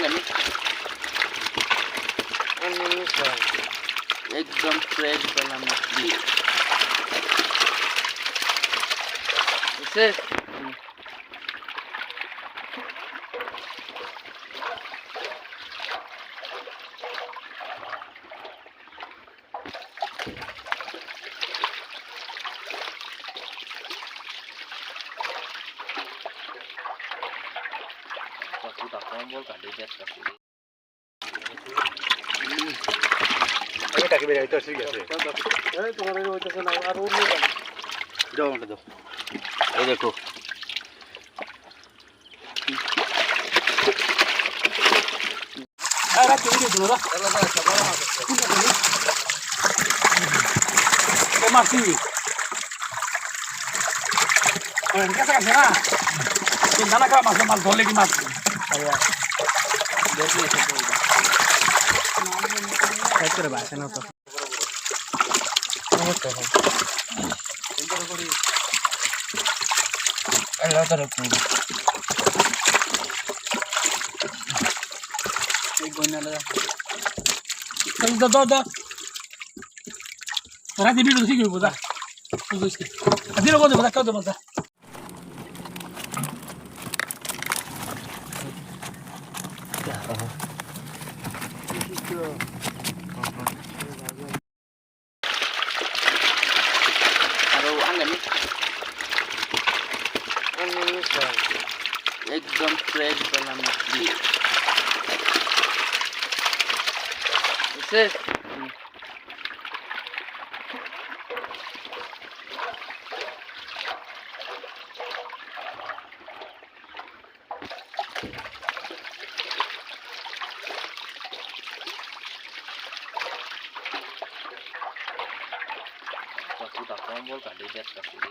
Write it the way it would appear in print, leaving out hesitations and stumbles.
nih एकदम fresh वाला मछली इसे aku tak kompol kan dia kasih আমি তাকে বের হইতে ঠিক আছে এই তোমার হইতেছে না আর অন্য দাও আমাকে দাও এই দেখো আরে তুমি কি বলো এ মাছি ওই কাছে কাছে না তুই দানা খাওয়া মাছ মাছ ধরলে কি মাছ দেখি এসে বলবা কাজ করে বাসে না তো আল্লাহ তাআলা কোন এই গন্যালা দাদা রাতে ভিডিও ঠিক হইব যা বুঝছিস আদির কোন কথা কাউ তো মজা আরো আনলে নি एकदम फ्रेश वाला मछली इसे aku tak kompol kan dia kasih